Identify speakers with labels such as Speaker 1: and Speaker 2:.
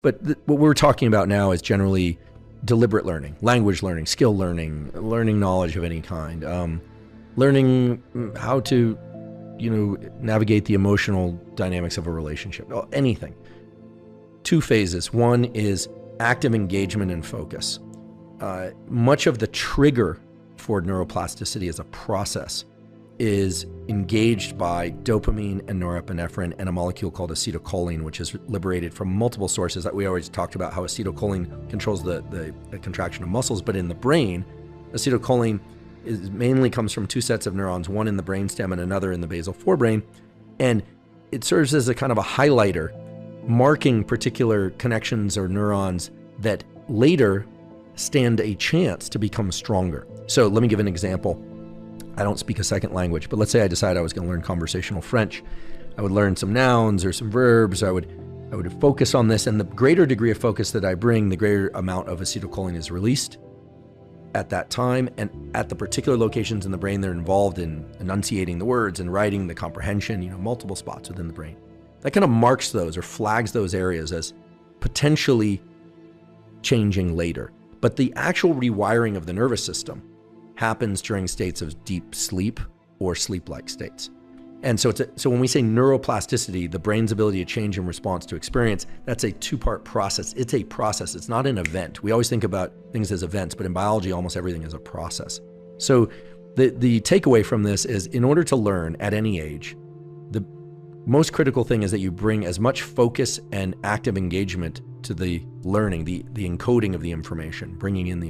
Speaker 1: But what we're talking about now is generally deliberate learning, language learning, skill learning, learning knowledge of any kind, learning how to, navigate the emotional dynamics of a relationship, anything. Two phases. One is active engagement and focus. Much of the trigger for neuroplasticity as a process is engaged by dopamine and norepinephrine and a molecule called acetylcholine, which is liberated from multiple sources. That we always talked about how acetylcholine controls the contraction of muscles, but in the brain, acetylcholine mainly comes from two sets of neurons, one in the brainstem and another in the basal forebrain, and it serves as a kind of a highlighter, marking particular connections or neurons that later stand a chance to become stronger. So let me give an example. I don't speak a second language, but let's say I decided I was going to learn conversational French. I would learn some nouns or some verbs. I would focus on this, and the greater degree of focus that I bring, the greater amount of acetylcholine is released at that time, and at the particular locations in the brain they're involved in enunciating the words and writing the comprehension, multiple spots within the brain. That kind of marks those or flags those areas as potentially changing later. But the actual rewiring of the nervous system happens during states of deep sleep or sleep-like states. And so so when we say neuroplasticity, the brain's ability to change in response to experience, that's a two-part process. It's a process. It's not an event. We always think about things as events, but in biology, almost everything is a process. So the takeaway from this is, in order to learn at any age, the most critical thing is that you bring as much focus and active engagement to the learning, the encoding of the information, bringing in the